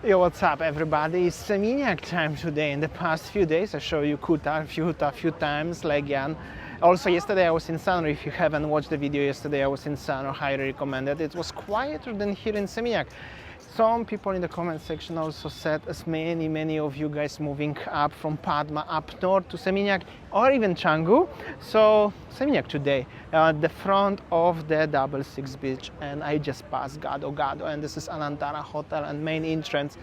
Yo, what's up everybody? It's Seminyak time today. In the past few days I showed you Kuta a few times, Legian. Also yesterday I was in Sanur. If you haven't watched the video yesterday, I was in Sanur, highly recommend it. It was quieter than here in Seminyak. Some people in the comment section also said, as many of you guys moving up from Padma up north to Seminyak or even Canggu. So Seminyak today, the front of the 66 beach, and I just passed Gado Gado, and this is Anantara Hotel and main entrance.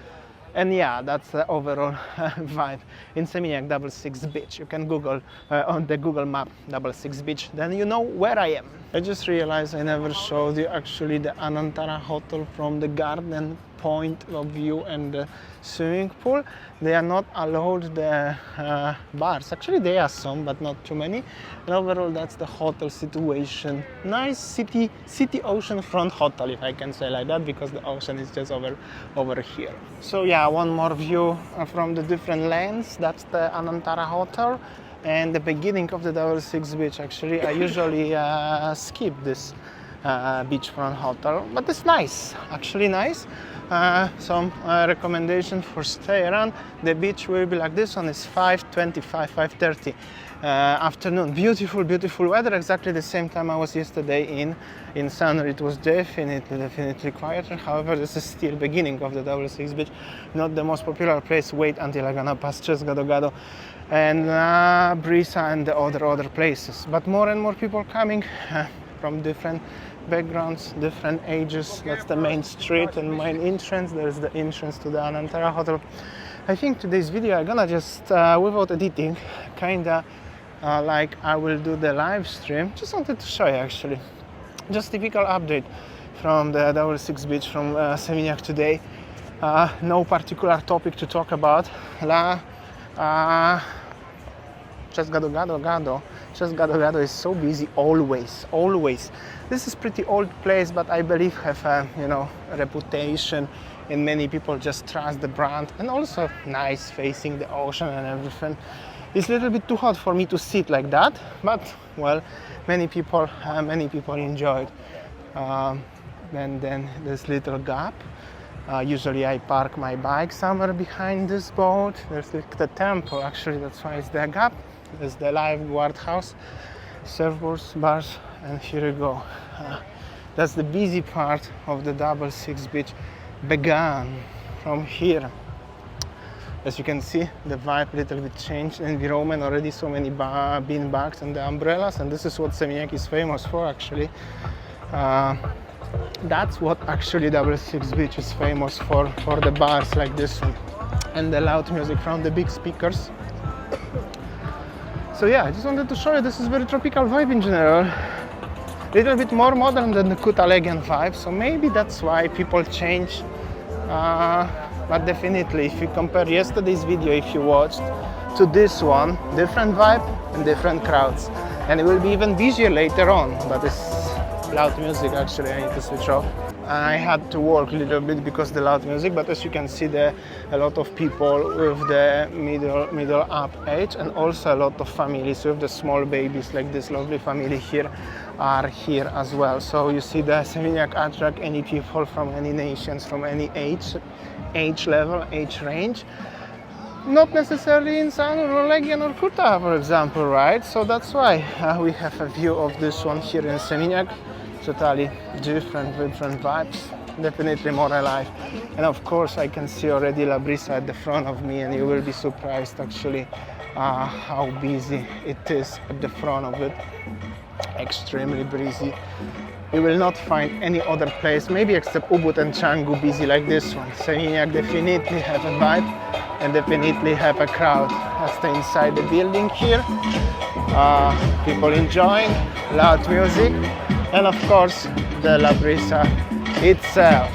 And yeah, that's the overall vibe in Seminyak 66 beach. You can Google on the Google map 66 beach, then you know where I am. I just realized I never showed you actually the Anantara Hotel from the garden point of view and the swimming pool. They are not allowed the bars. Actually there are some, but not too many. And overall that's the hotel situation. Nice city oceanfront hotel, if I can say like that, because the ocean is just over here. So yeah, one more view from the different lanes. That's the Anantara Hotel and the beginning of the 66 beach. Actually I usually skip this beachfront hotel, but it's nice, actually nice. Some recommendation for stay around the beach will be like this one. Is 5:25, 5:30 afternoon. Beautiful weather, exactly the same time I was yesterday in Sanur. It was definitely quieter. However, this is still beginning of the 66 beach, not the most popular place. Wait until I'm gonna pass just Gado Gado and Brisa and the other places, but more and more people coming from different backgrounds, different ages. That's the main street and main entrance. There's the entrance to the Anantara Hotel. I think today's video I'm gonna just without editing, kinda like I will do the live stream. Just wanted to show you actually, just typical update from the 66 beach from Seminyak today. No particular topic to talk about. Just Gado Gado. Just Gado Gado is so busy always. This is pretty old place, but I believe have a reputation, and many people just trust the brand, and also nice facing the ocean and everything. It's a little bit too hot for me to sit like that, but well, many people enjoyed. And then this little gap. Usually I park my bike somewhere behind this boat. There's like the temple, actually, that's why it's the gap. There's the lifeguard house, surfboards, bars, and here you go. That's the busy part of the 66 beach began from here. As you can see, the vibe a little bit changed, environment already, so many bean bags and the umbrellas, and this is what Seminyak is famous for actually. That's what actually 66 beach is famous for the bars like this one, and the loud music from the big speakers. So yeah, I just wanted to show you, this is very tropical vibe in general. Little bit more modern than the Kuta Legian vibe, so maybe that's why people change. But definitely, if you compare yesterday's video, if you watched, to this one, different vibe and different crowds. And it will be even busier later on, but it's loud music actually, I need to switch off. I had to work a little bit because the loud music, but as you can see there a lot of people with the middle up age, and also a lot of families with the small babies, like this lovely family here are here as well. So you see the Seminyak attract any people from any nations, from any age level, age range. Not necessarily in Sanur or Legian or Kuta, for example, right? So that's why we have a view of this one here in Seminyak. Totally different vibes, definitely more alive. And of course I can see already La Brisa at the front of me, and you will be surprised actually how busy it is at the front of it. Extremely breezy. You will not find any other place, maybe except Ubud and Canggu, busy like this one. Seminyak definitely have a vibe and definitely have a crowd. I stay inside the building here. People enjoying loud music, and of course the La Brisa itself.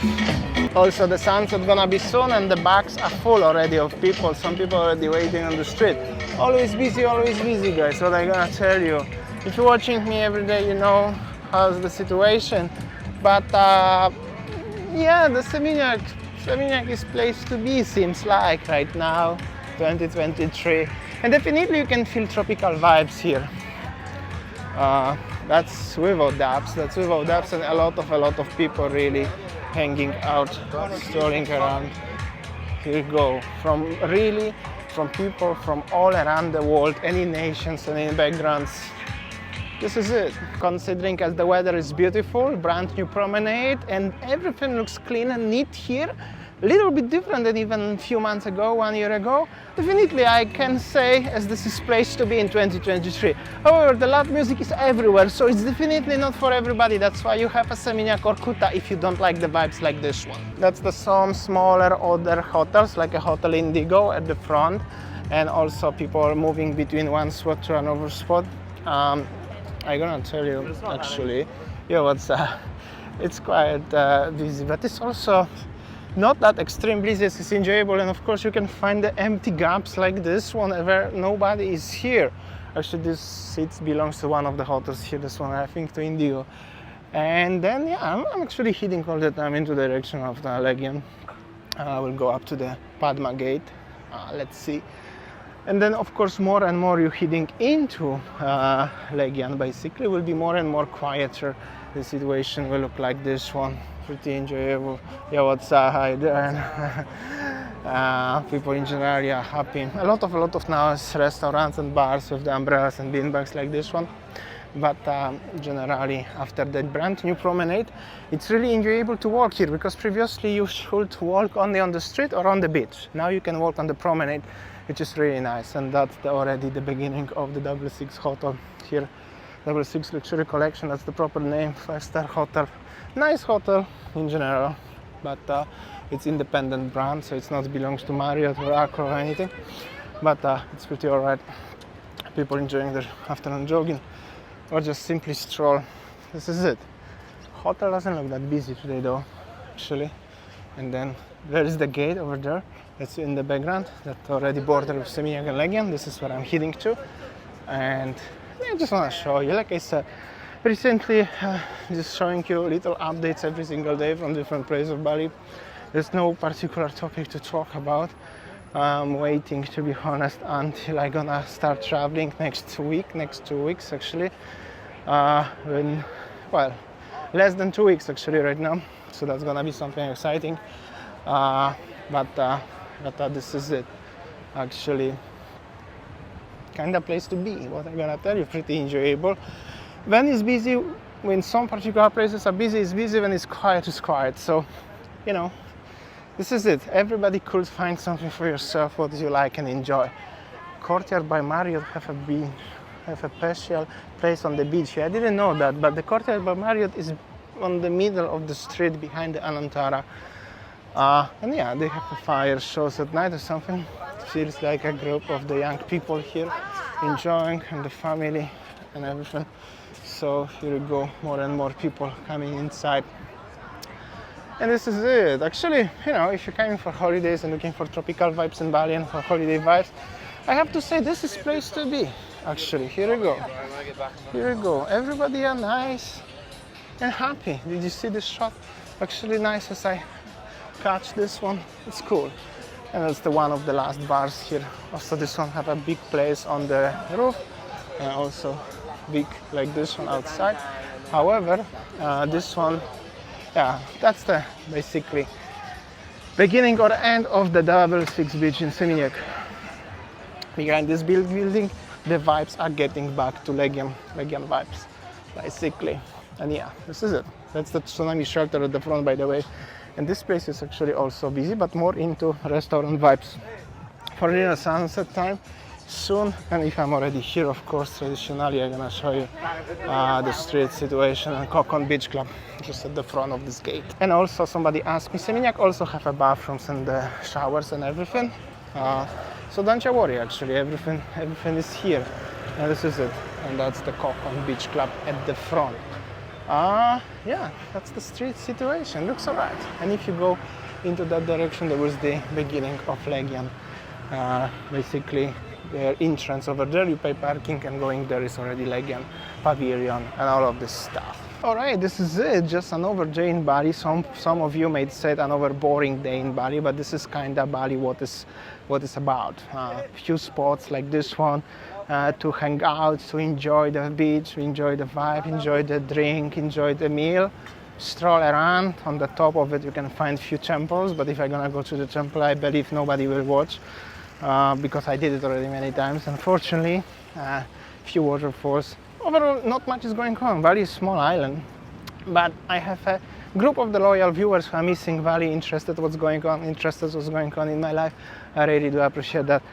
Also the sunset gonna be soon, and the bags are full already of people. Some people already waiting on the street. Always busy guys, what I gonna tell you. If you're watching me every day, you know how's the situation. But yeah, the Seminyak is place to be, seems like right now, 2023. And definitely you can feel tropical vibes here. That's without doubts, and a lot of people really hanging out, strolling around. here you go, from people from all around the world, any nations and any backgrounds. This is it. Considering as the weather is beautiful, brand new promenade, and everything looks clean and neat here. A little bit different than even a few months ago, 1 year ago. Definitely I can say as this is place to be in 2023. However, the loud music is everywhere, so it's definitely not for everybody. That's why you have a Seminyak or Kuta if you don't like the vibes like this one. That's some smaller other hotels, like a Hotel Indigo at the front, and also people are moving between one spot to another spot. I'm gonna tell you actually, it's quite busy, but it's also not that extreme busy. It's enjoyable, and of course you can find the empty gaps like this one where nobody is here. Actually, this seat belongs to one of the hotels here, this one I think to Indigo. And then I'm actually heading all the time into the direction of the Legian. I will go up to the Padma gate, let's see. And then of course more and more you're heading into Legian, basically will be more and more quieter. The situation will look like this one. Pretty enjoyable. What's up? Hi there. People in general are happy. A lot of now is restaurants and bars with the umbrellas and beanbags like this one. But generally, after that brand new promenade, it's really enjoyable to walk here, because previously you should walk only on the street or on the beach. Now you can walk on the promenade, which is really nice, and that's already the beginning of the 66 hotel here. 66 Luxury Collection, that's the proper name, 5-star hotel. Nice hotel in general, but it's independent brand, so it's not belongs to Marriott or Accor or anything, but it's pretty alright. People enjoying their afternoon jogging or just simply stroll. This is it. Hotel doesn't look that busy today though, actually. And then there is the gate over there, that's in the background, that already border with Seminyak and Legian. This is where I'm heading to, and I just want to show you, like I said, recently just showing you little updates every single day from different places of Bali. There's no particular topic to talk about. I'm waiting, to be honest, until I'm gonna start traveling next 2 weeks actually. Less than 2 weeks actually right now, so that's gonna be something exciting. But this is it actually. Kind of place to be, what I'm gonna tell you, pretty enjoyable. When it's busy, when some particular places are busy, it's busy. When it's quiet, so this is it. Everybody could find something for yourself what you like and enjoy. Courtyard by Marriott have a special place on the beach here. I didn't know that, but the Courtyard by Marriott is on the middle of the street behind the Anantara. And they have a fire shows at night or something. Feels like a group of the young people here enjoying, and the family and everything. So here we go, more and more people coming inside. And this is it. Actually, if you're coming for holidays and looking for tropical vibes in Bali and for holiday vibes, I have to say this is place to be. Actually, here we go. Here we go. Everybody are nice and happy. Did you see this shot? Actually nice as I catch this one. It's cool. And that's the one of the last bars here. Also this one have a big place on the roof, and also big like this one outside. However, this one, that's the basically beginning or end of the 66 beach in Seminyak. Behind this building, the vibes are getting back to Legian vibes, basically. And this is it. That's the tsunami shelter at the front, by the way. And this place is actually also busy, but more into restaurant vibes. For the sunset time soon, and if I'm already here, of course, traditionally I'm gonna show you the street situation and Kokon Beach Club, just at the front of this gate. And also somebody asked me, Seminyak also have a bathrooms and the showers and everything. So don't you worry, actually, everything is here. And this is it. And that's the Kokon Beach Club at the front. That's the street situation. Looks alright. And if you go into that direction, there was the beginning of Legian. Basically, the entrance over there, you pay parking, and going there is already Legian pavilion and all of this stuff. Alright, this is it. Just another day in Bali. Some of you may say another boring day in Bali, but this is kind of Bali what is about. Few spots like this one. To hang out, to enjoy the beach, enjoy the vibe, enjoy the drink, enjoy the meal, stroll around. On the top of it you can find few temples, but if I'm gonna go to the temple, I believe nobody will watch, because I did it already many times. Unfortunately, few waterfalls. Overall, not much is going on. Bali is a small island, but I have a group of the loyal viewers who are missing Bali, interested what's going on in my life. I really do appreciate that.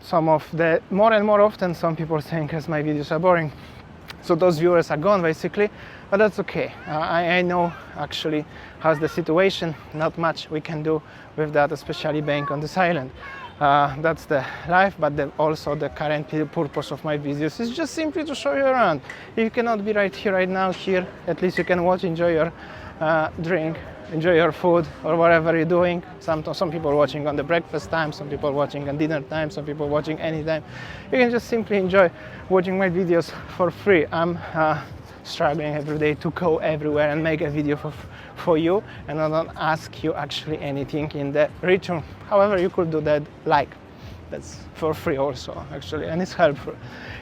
Some of the more and more often, some people saying as my videos are boring. So those viewers are gone basically, but that's okay. I know actually how's the situation. Not much we can do with that, especially being on this island. That's the life, but also the current purpose of my videos is just simply to show you around. If you cannot be right here, right now, here, at least you can watch, enjoy your drink, enjoy your food, or whatever you're doing. Some people watching on the breakfast time, some people watching on dinner time, some people watching anytime. You can just simply enjoy watching my videos for free. I'm struggling every day to go everywhere and make a video for you, and I don't ask you actually anything in the return. However, you could do that, that's for free also actually, and it's helpful.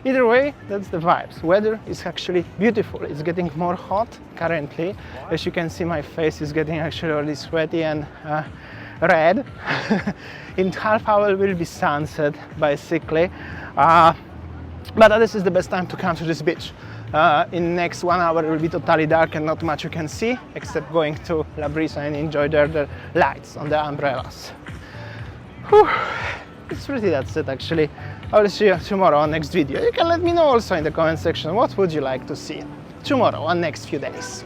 Either way, that's the vibes. Weather is actually beautiful. It's getting more hot currently. As you can see, my face is getting actually really sweaty and red. In half hour will be sunset basically, but this is the best time to come to this beach. In next 1 hour it will be totally dark and not much you can see except going to La Brisa and enjoy the lights on the umbrellas. Whew. It's really that's it actually. I will see you tomorrow on next video. You can let me know also in the comment section what would you like to see tomorrow or next few days.